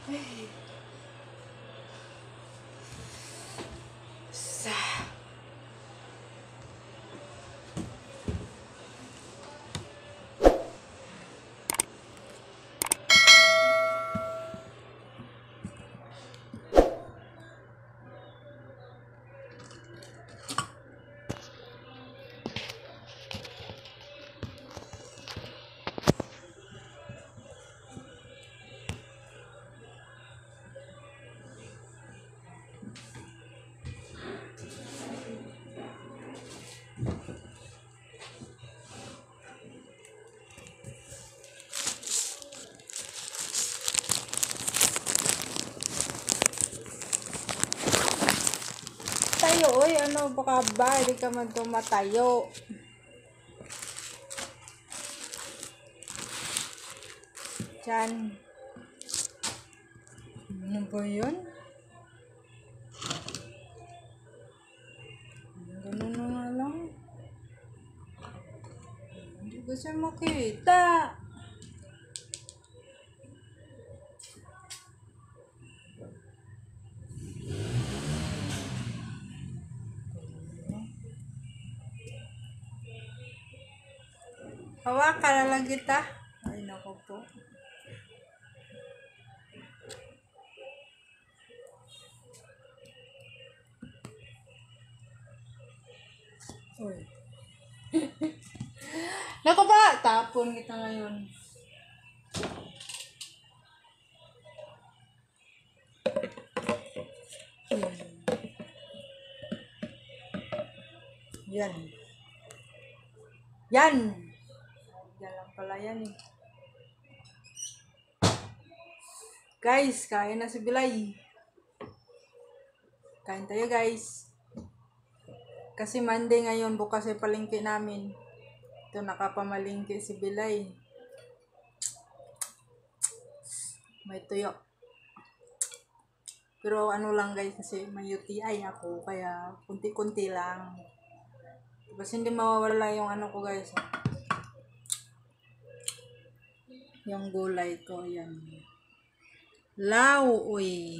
Ay. Sa. Tayo, oy, ano baka ba? Hindi ka man tumatayo. Diyan. Ano ba yun? Ganun na nga lang. Hindi ko siya makita. Hawakan na lang kita. Ay, naku po. Uy. Naku pa! Tapon kita ngayon. Yan. Yan! Yan lang pala yan eh. Guys, kain na si Bilay. Kain tayo guys. Kasi Monday ngayon, bukas ay palengke namin. Ito, nakapamalingke si Bilay. May tuyo. Pero ano lang guys, kasi may UTI ako, kaya kunti-kunti lang. Tapos hindi mawawala yung ano ko guys. Yung gulay ko, yan. Lauoy.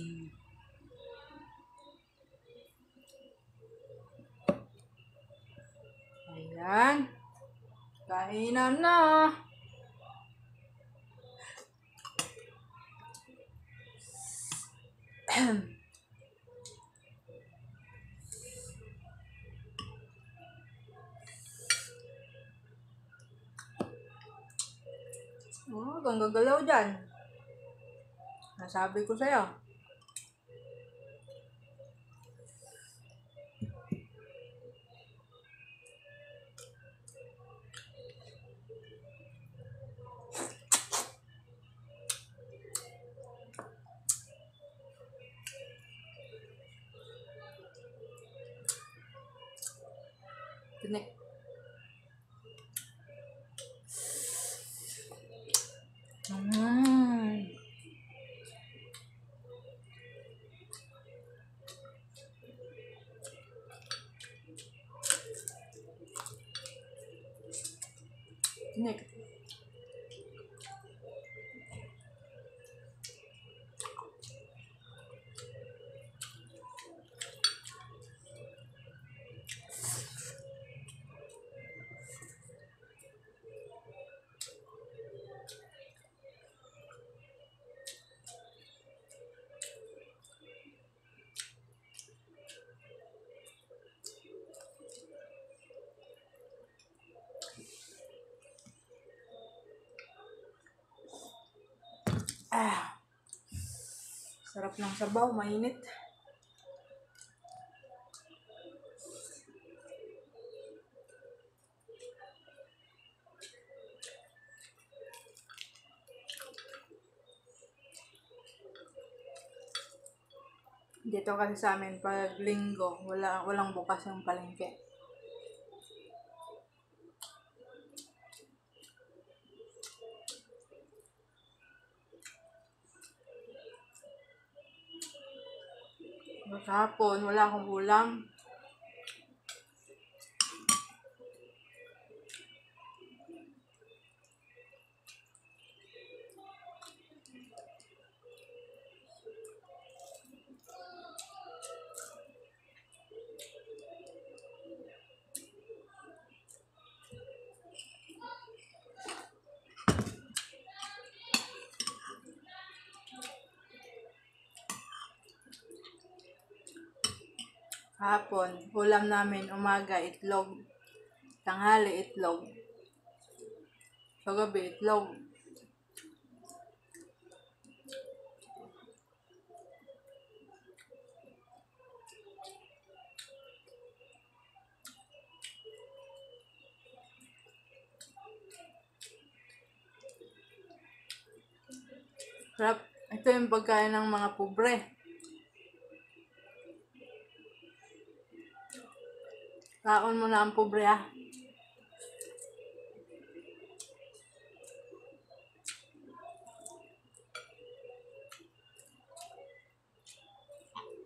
Ayan. Kainan na. Oh, kung gagalaw dyan. Nasabi ko sa'yo. Tinik. Tinik. Sarap ng sabaw, mainit. Dito kasi sa amin, pag linggo, walang bukas yung palengke. Hapon, wala akong ulam. Hapon, ulam namin, umaga, itlog. Tanghali, itlog. Sa gabi, itlog. Sarap. Ito yung pagkain ng mga pobre. Kaon mo na ang pobre, ah.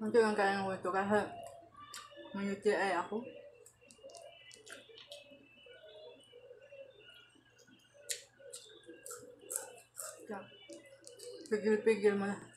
Ito yung kain ko ito kasi may UTI ako. Pigil-pigil mo na.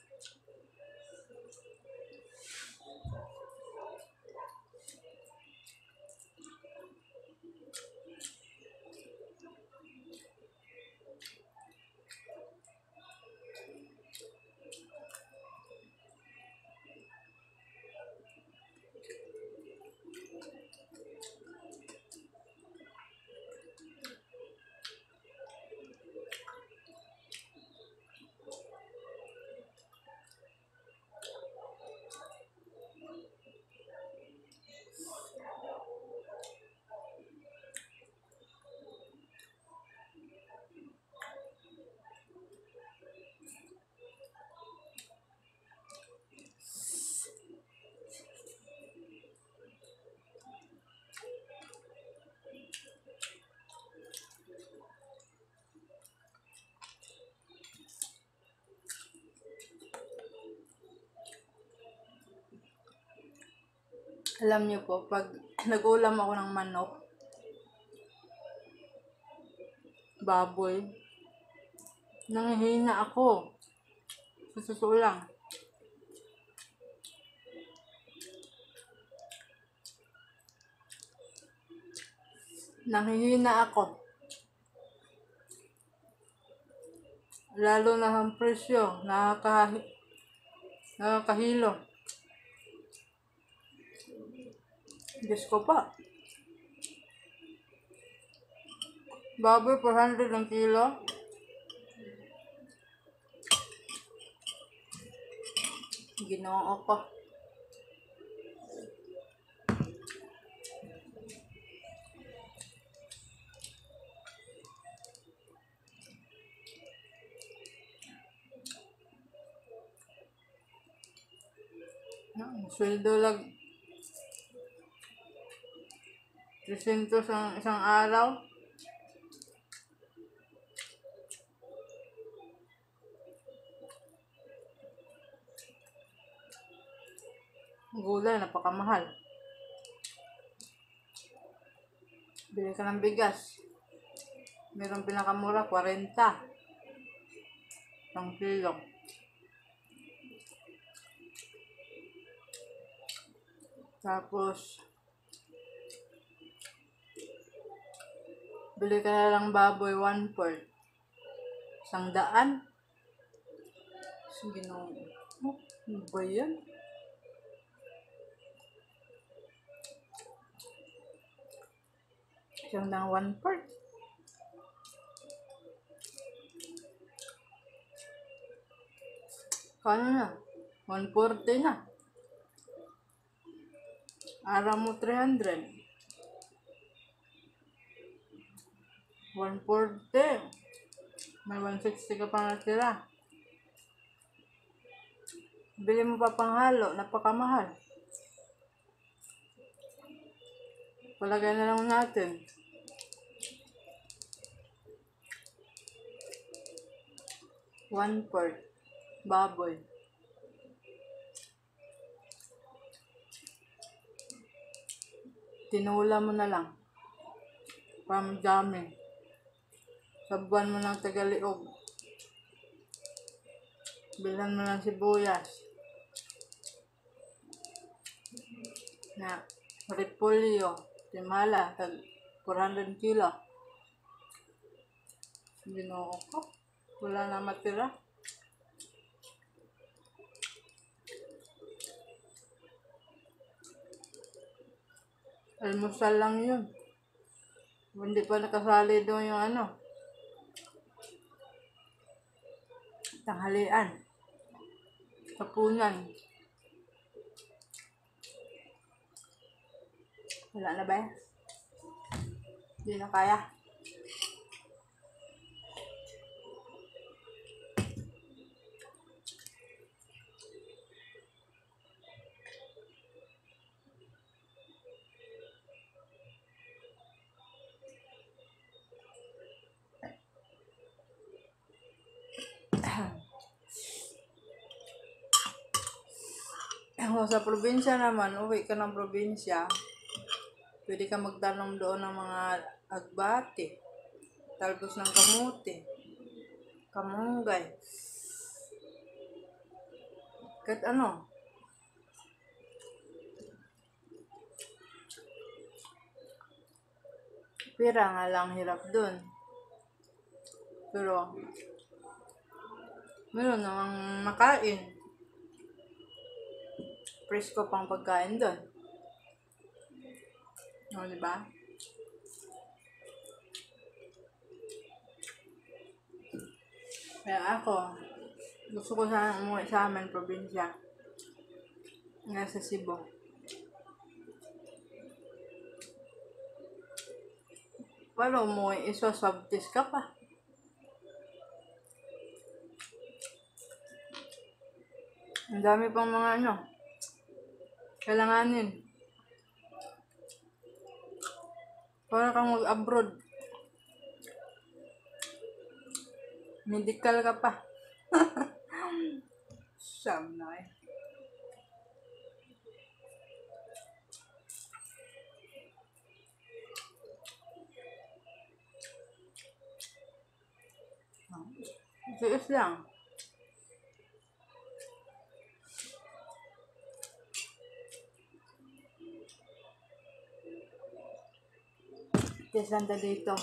Alam niyo po, pag nag-ulam ako ng manok, baboy, nanghihina ako. Sa totoo lang. Nanghihina ako. Lalo na ang presyo, nakakahilo. Diyos ko pa. Baboy, 400 ang kilo. Ginoo ko. Sweldo lang 300 ang isang araw. Gulay, napakamahal. Bili ka ng bigas. Meron pinakamura, 40. Ang kilo. Tapos, bili ka na lang baboy, 1/4. 100. Sige no. Ano ba yan? Siyang lang 1/4. Kano na? 140 na. Araw mo 300. 140. May 160 ka pa natira. Bili mo pa panghalo, napakamahal. Palagay na lang natin. One-fourth. Baboy. Tinula mo na lang. Para madami. Sabuan mo ng tagaliog. Bilhan mo ng sibuyas. Na repolyo. Timala. 400 kilo. Ginoo ko. Wala na matira. Almusal lang yun. Hindi pa nakasali doon yung tanghalian. Hapunan. Wala na ba yan? Hindi na kaya. Sa probinsya naman, uwi ka ng probinsya, pwede ka magtanong doon ng mga agbati, talbos ng kamuti, kamunggay, kahit ano. Pira nga lang hirap doon. Pero, meron namang makain. Presko pang pagkain doon. O, diba? Kaya ako, gusto ko sana umuwi sa amin, probinsya. Nga sa Cebu. Pero umuwi, isoswab-test ka pa. Ang dami pang mga kailanganin. Para kang mag-abroad. Medical ka pa. Siyam na eh. Tiis lang. Tiis lang tayo dito.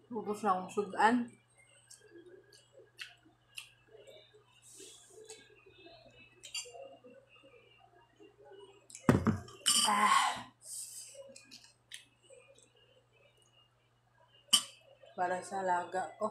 Ubus na akong sudan. Para sa alaga ko.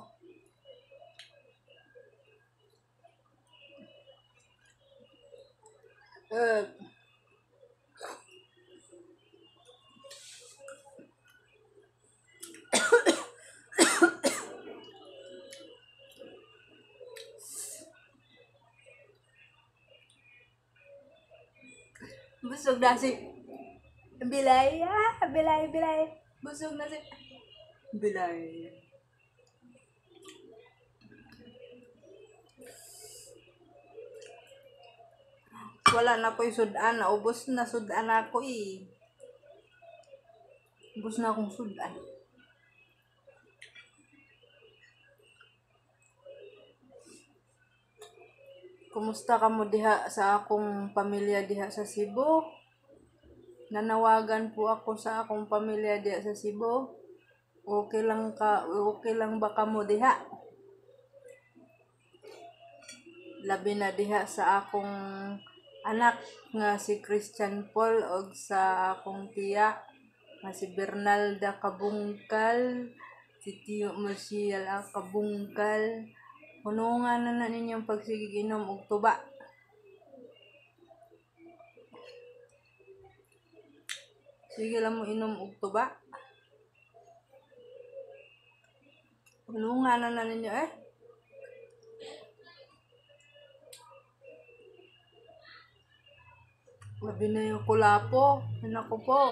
Busog na si Bilay. Bilay. Busog na si Bilay. Wala na ko yung sudan. Ubus na sudan ako eh. Ubus na akong sudan. Kumusta ka mo diha sa akong pamilya diha sa Cebu? Nanawagan po ako sa akong pamilya diha sa Cebu. Okay lang ba ka mo diha? Labi na diha sa akong anak nga si Christian Paul og sa akong tiya nga si Bernalda Kabungkal, si Tio Marcial Kabungkal. Hunungan na ninyong pagsigiginom og tuba. Sige lang mo inom og tuba. Hunungan na ninyo eh. Labi na yung kulapo. Anak ko po.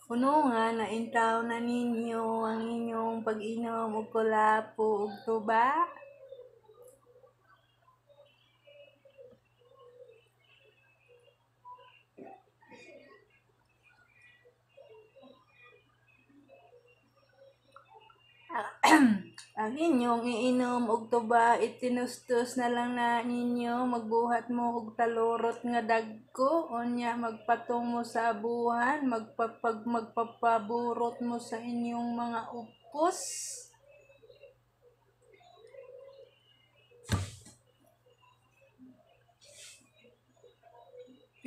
Hunungan na intaw na ninyo ang inyong pag-inom og kulapo og tuba. inyong iinom og tuba, itinustos na lang na ninyo, magbuhat mo og talurot nga dagko, unya magpatong mo sa abuhan, magpapaburot mo sa inyong mga upos.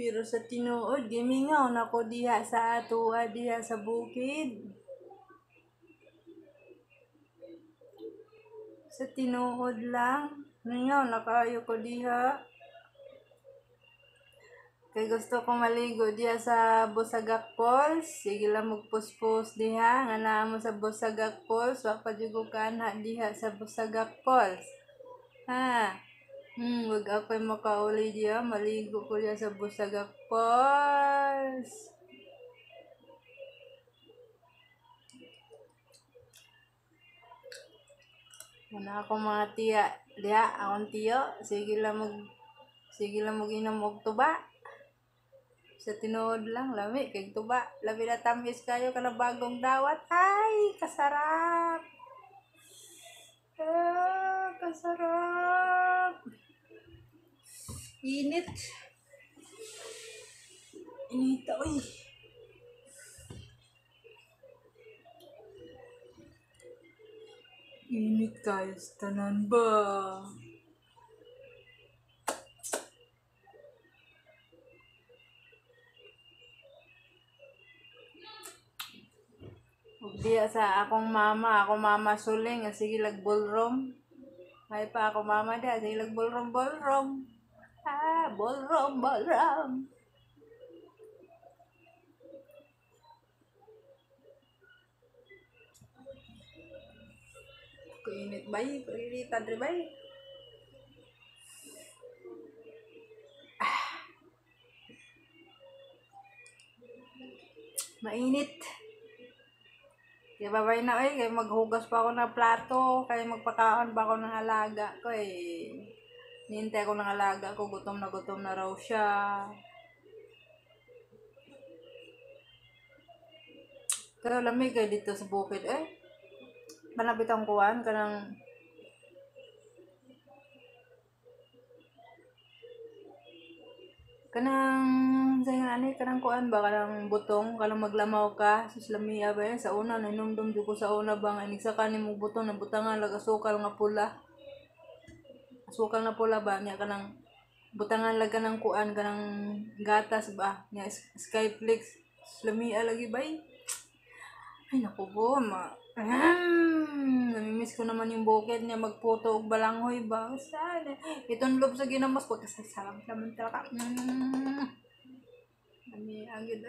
Pero sa tinuod, gimingaw na ko diha sa atoa diha sa bukid. Sa tinuod lang, mingaw na kaayo ko diha. Kay gusto ko maligo diha sa Busagak Falls. Sige lang magpuspos diha, nga naa mo sa Busagak Falls. Wa pa jud ko kanha diha sa Busagak Falls. Ha? Wag ako'y makauli diya. Maligo ko diya sa Busagak Falls. Wala akong mga tiya. Diya, akong tiyo. Sige lang mag-inom og tuba. Sa tinuod lang, lami, kay tuba. Labi na tamis kayo ka na bagong dawat. Ay, kasarap! Kasarap! Init. Inita, uy. Init kayo sa tanan ba? Diya sa akong mama suling, sige lag-ballroom. May pa ako mama diya, sige lag-ballroom. Ballroom. Kuinit bay, pagilitan rin bay. Mainit. Kaya babay na kaya maghugas pa ako ng plato, kaya magpakaon pa ako ng alaga ko nihintay ko ng alaga ko, gutom na raw siya. Pero lamig kayo dito sa bukid manabit ang kuwan kanang kanang kuan ba kanang butong kanang maglamaw ka sus lamia ba sa una nainumdum jud ko sa una ba nga inig sa kanimo butong na butangan lag asukal nga pula ba nya kanang butangan lag kanang kuan kanang gatas ba nya Skyflix lamia lagi bay. Ay naku po namimiss ko naman yung bukid niya magputo og balanghoy ba sana itong lob sa ginamos pagkasasarap naman talaga agad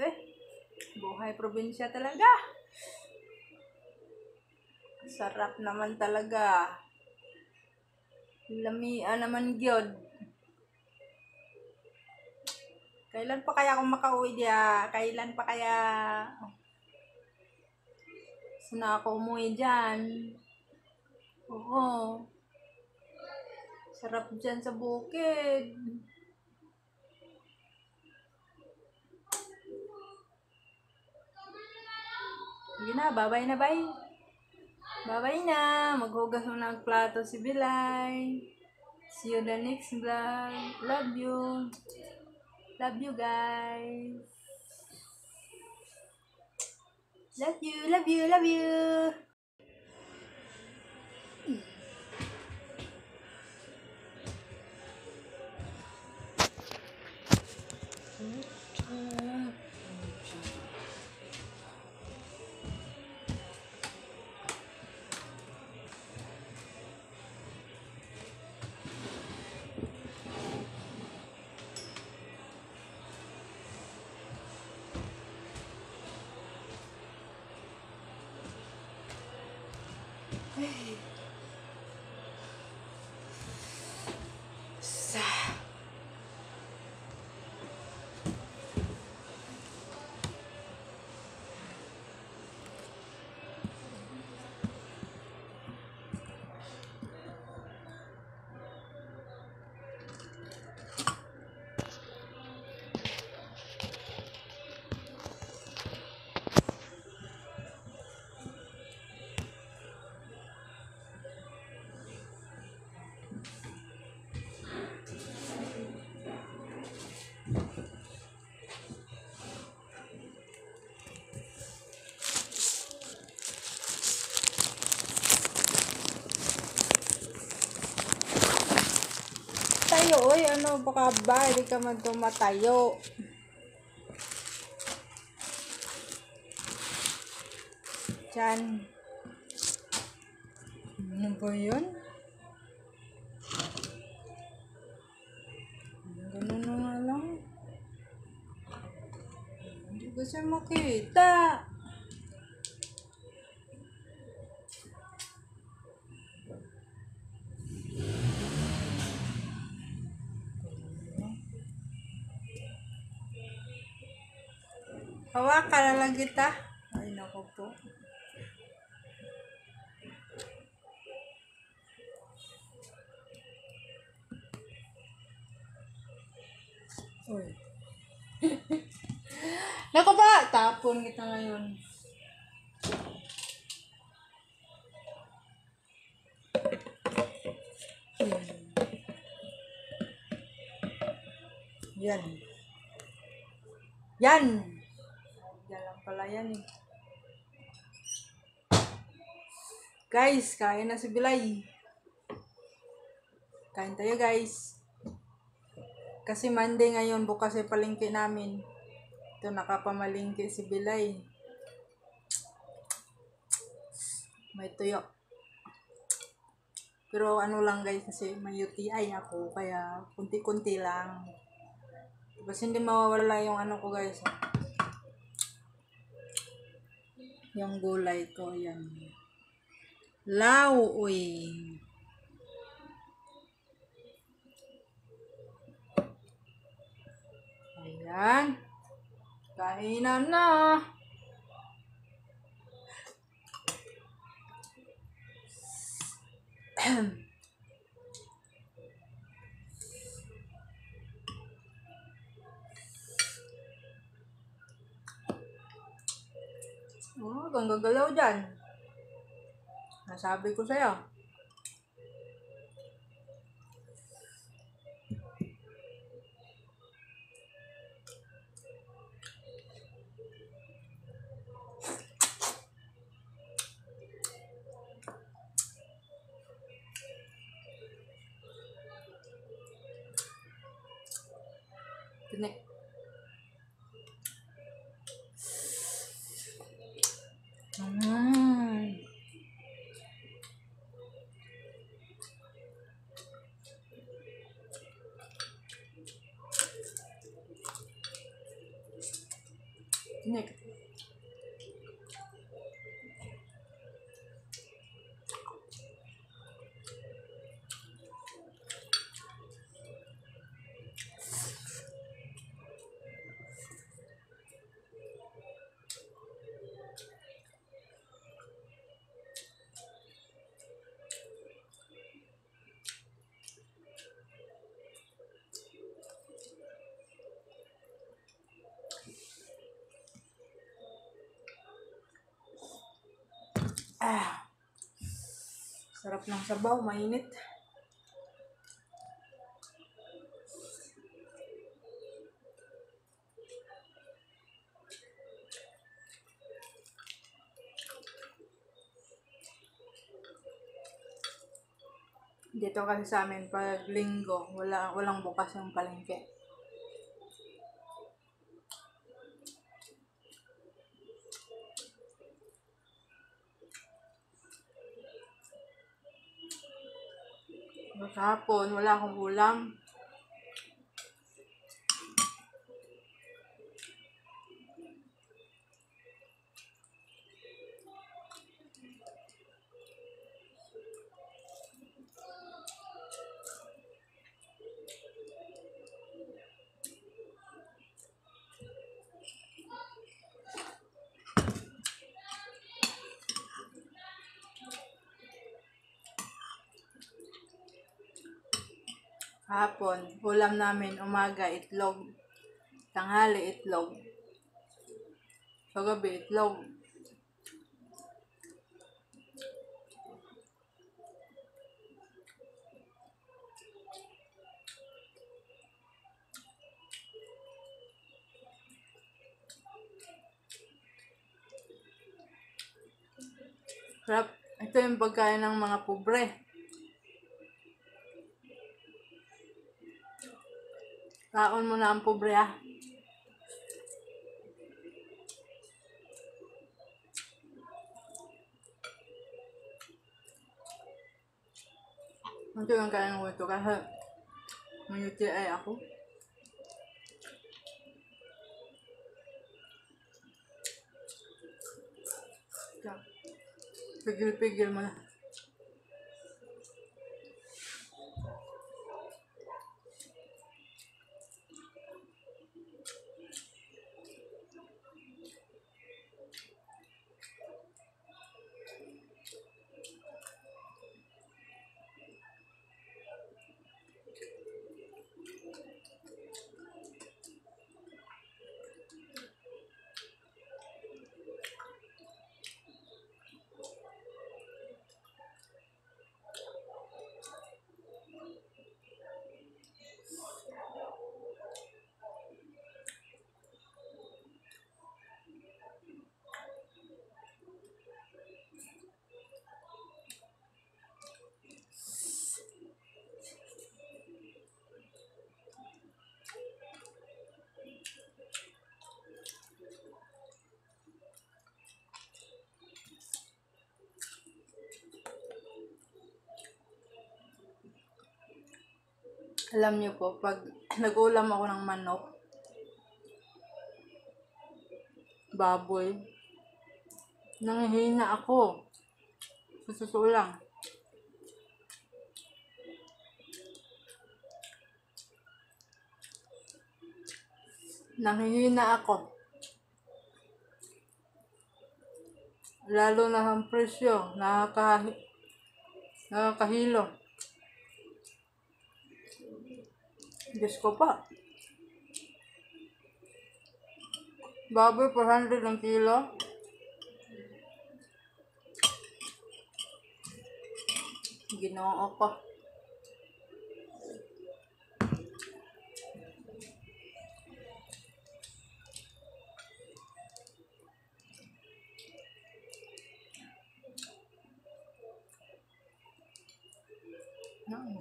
buhay probinsya talaga sarap naman talaga lamia naman gyud. Kailan pa kaya akong makauwi diya? Kailan pa kaya sana ako umuwi dyan? Oo. Sarap dyan sa bukid. Sige na, babay na bay. Babay na. Maghugas mo ng plato si Bilay. See you the next vlog. Love you. Love you guys. Love you. pa ka ba? Hindi ka man tumatayo. Diyan. Ano ba yun? Ganun na nga lang. Hindi ko siya makita. Hawakan na lang kita. Ay, naku po. Uy. Naku ba? Tapon kita ngayon. Yan. Yan! Yan lang pala yan eh. Guys, kain na si Bilay. Kain tayo guys. Kasi Monday ngayon, bukas ay palengke namin. Ito, nakapamalingke si Bilay. May tuyo. Pero ano lang guys, kasi may UTI ako, kaya kunti-kunti lang. Kasi hindi mawawala yung ano ko guys. Yung gulay ko, yan. Lauoy. Ayan. Kainan na. Oh, kung gagalaw dyan. Nasabi ko sa'yo. Tinik. Tinik. Sarap ng sabaw, mainit. Dito kasi sa amin, pag linggo, walang bukas yung palengke. Kahapon, wala akong ulam. Kahapon, ulam namin, umaga, itlog. Tanghali, itlog. Sa gabi, itlog. Sarap. Ito yung pagkain ng mga pobre. Taon mo na ang pobre ah. Ito lang kaya ko ito kasi may UTI ako. Pigil-pigil mo na. Alam niyo po, pag nag-ulam ako ng manok, baboy, nanghihina ako. Sa totoo lang. Nanghihina ako. Lalo na ang presyo, nakakahilo. Diyos ko pa. Baboy, 400 ang kilo. Ginoo ko.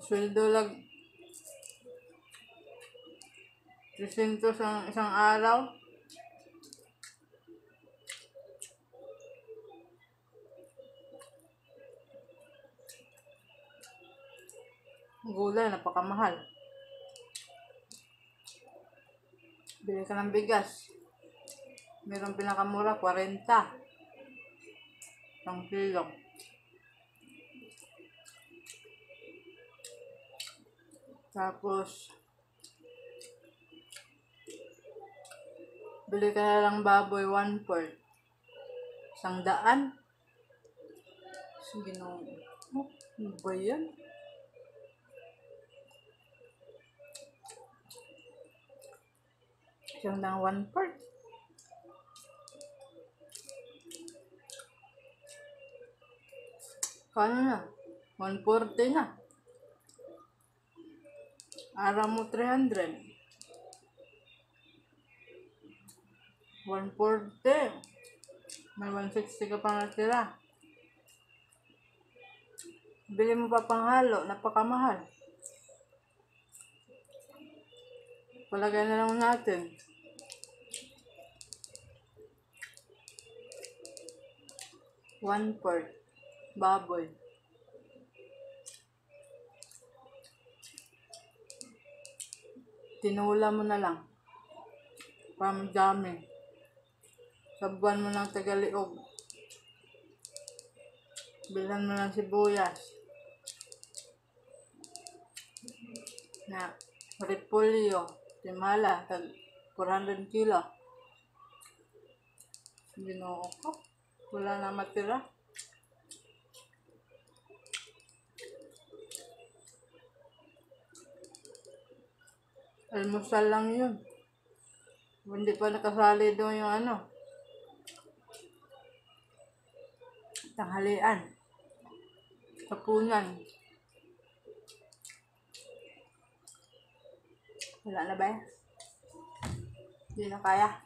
Sweldo lang 300 ang isang araw. Gulay, napakamahal. Bili ka ng bigas. Meron pinakamura, 40. Isang kilo. Tapos, bili ka na lang baboy, 1/4. 100. Sige no. Ano ba yan? Siyang lang 1/4. Kano na? 140 na. Araw mo 300. 140. May 160 ka pang natira. Bili mo pa panghalo, napakamahal. Palagay na lang natin. 1/4 baboy. Tinula mo na lang. Para madami. Sabuan mo ng tagaliog. Bilhan mo ng sibuyas. Na repolyo. Timala. 400 kilo. Ginoo ko. Wala na matira. Almusal lang yun. Hindi pa nakasali doon yung tanghalian. Hapunan. Wala na ba yan? Hindi na kaya.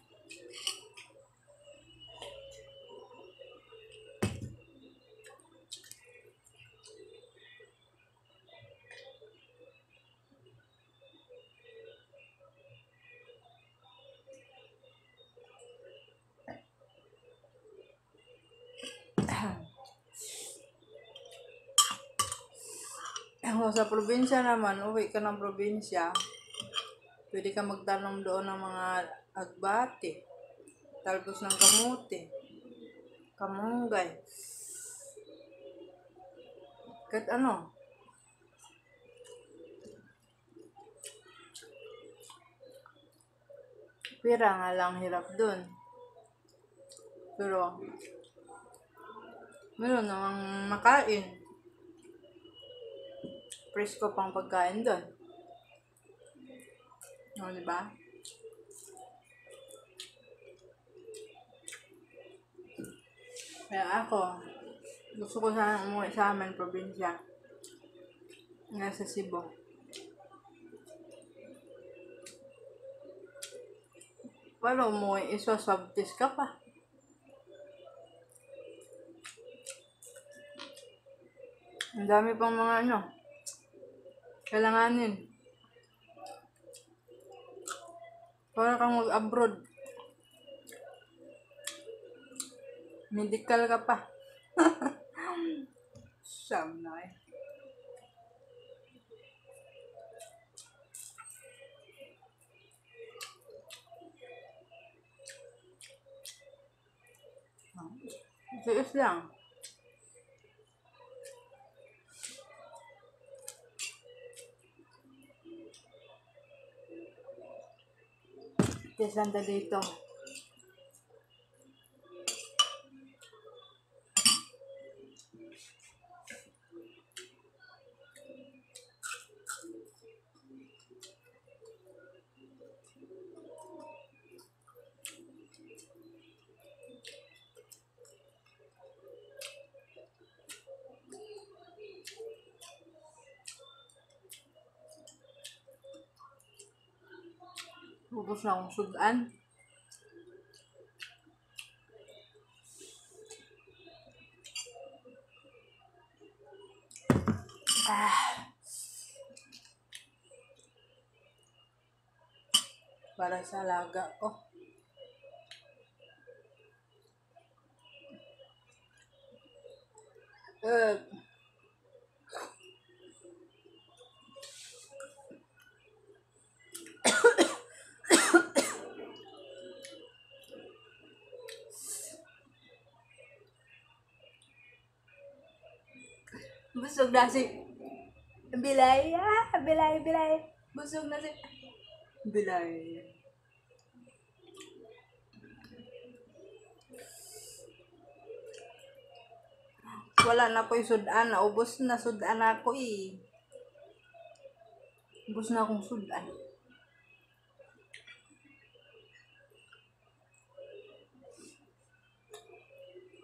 Kung sa probinsya naman, uwi ka ng probinsya, pwede ka magtanom doon ng mga agbati, talbos ng kamuti, kamunggay, kahit ano. Pira nga lang hirap doon. Pero, meron namang makain. Presko pang pagkain doon. O, diba? Kaya ako, gusto ko sana umuwi sa amin, probinsya. Nga sa Cebu. Pero umuwi, isoswab-test ka pa. Ang dami pang mga kailanganin. Para kang mag-abroad. Medical ka pa. Siyam na eh. Tiis lang. Tiis lang dito. Ubus na akong sudan. Para sa alaga ko. Busog na si Bilay. Bilay. Busog na si Bilay. Wala na ko yung sudan. Ubus na sudan ako eh. Ubus na akong sudan.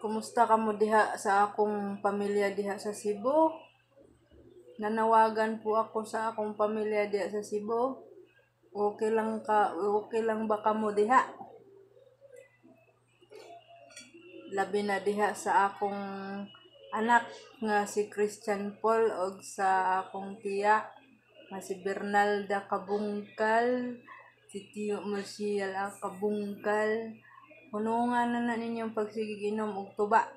Kumusta ka mo diha sa akong pamilya diha sa Cebu? Nanawagan po ako sa akong pamilya diha sa Cebu. Okay lang ba ka mo diha? Labi na diha sa akong anak nga si Christian Paul og sa akong tiya nga si Bernalda Kabungkal, si Tio Marcial Kabungkal. Hunungan na ninyong pagsigiginom og tuba.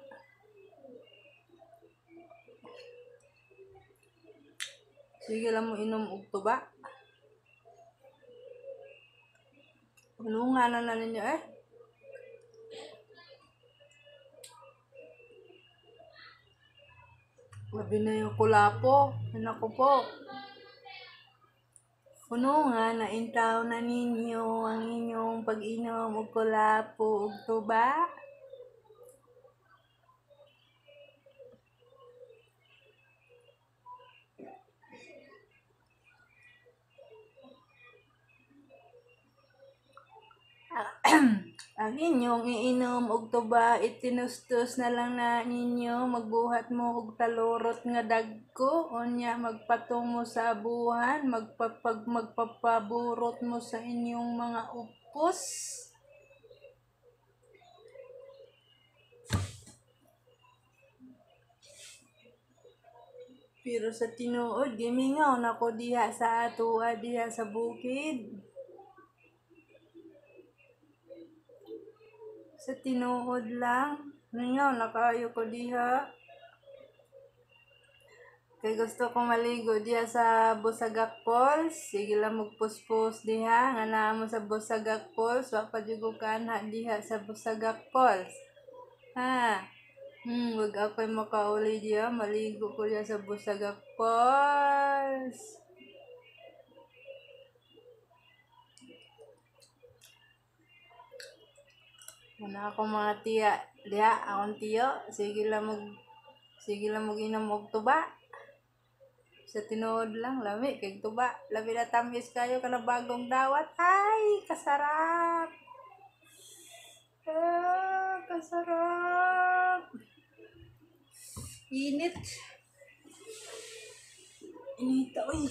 Sige lang mo inom og tuba. Hunungan na ninyo eh. Labi na yung kulapo. Nako po. Hunungan na intaw na ninyo ang inyong pag-inom og kulapo og tuba. Ang inyong iinom og tuba, itinustos na lang na ninyo, magbuhat mo og talurot nga dagko, unya magpatung mo sa abuhan, magpapaburot mo sa inyong mga upos. Pero sa tinuod, gimingaw na ko diha sa atua diha sa bukid. Sa tinuod lang, ngayon nakayo ko diha. Kay gusto ko maligo diya sa Busagak Falls. Sige lang magpuspos diha. Nga naa mo sa Busagak Falls. Wa pa dyan ko kanha diha sa Busagak Falls. Ha? Wag ako'y makauli diya. Maligo ko diya sa Busagak Falls. Wala akong mga tiya. Diha, akong tiyo. Sige lang mag-inom og tuba. Sa tinuod lang, lami, kay tuba. Lami na tamis kayo ka na bagong dawat. Ay, kasarap! Ah, kasarap! Init. Init, uy.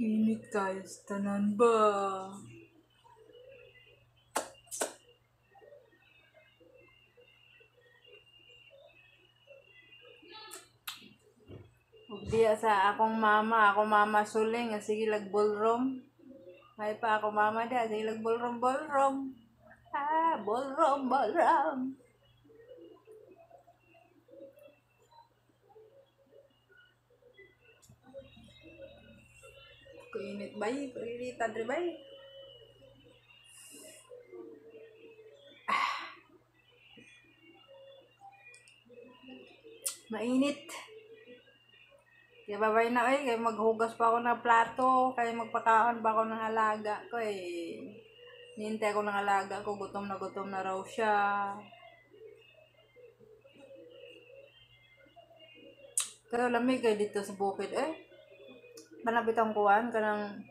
Init kayo sa tanan ba? Diya sa akong mama suling, sige lag ballroom. May pa ako mama da, sige lag ballroom. Ah, ballroom. Kuinit bay, kuinitan rin bay. Mainit. Kaya babay na kaya maghugas pa ako ng plato, kaya magpakaon pa ako ng alaga ko Nihintay ko ng alaga ko, gutom na raw siya. Pero lamig kayo dito sa bukid Manabit ang kuwan, kanang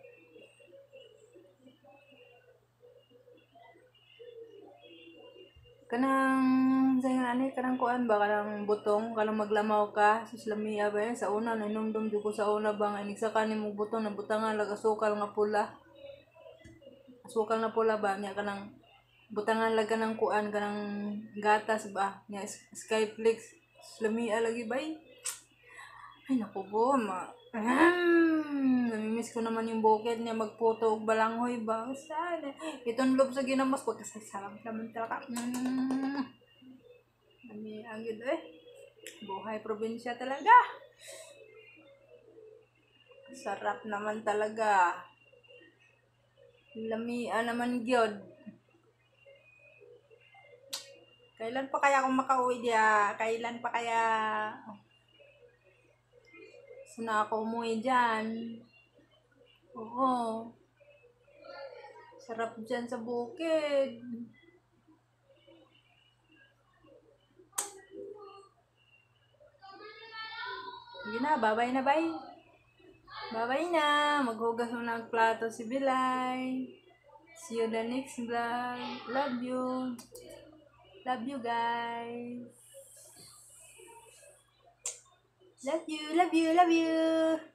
kanang kuan ba kanang butong kanang maglamaw ka sus lamiya ba sa una nanumdum jud ko sa una ba nga inig sa kanin mo butong nabutangan lag asukal na pula ba niya kanang butangan lag kanang kuan kanang gatas ba niya Skyflix lamiya lagi bay. Ay naku po namimiss ko naman yung bukid niya magputo og balanghoy ba sana itong lob sa ginamos ko kasi sarap naman talaga ang yun buhay probinsya talaga sarap naman talaga lamia naman gyud kailan pa kaya akong makauwi diya kailan pa kaya sana ako umuwi dyan oo sarap dyan sa bukid. Sige na, babay na bay. Babay na. Maghugas mo ng plato si Bilay. See you the next vlog. Love you. Love you guys. Love you.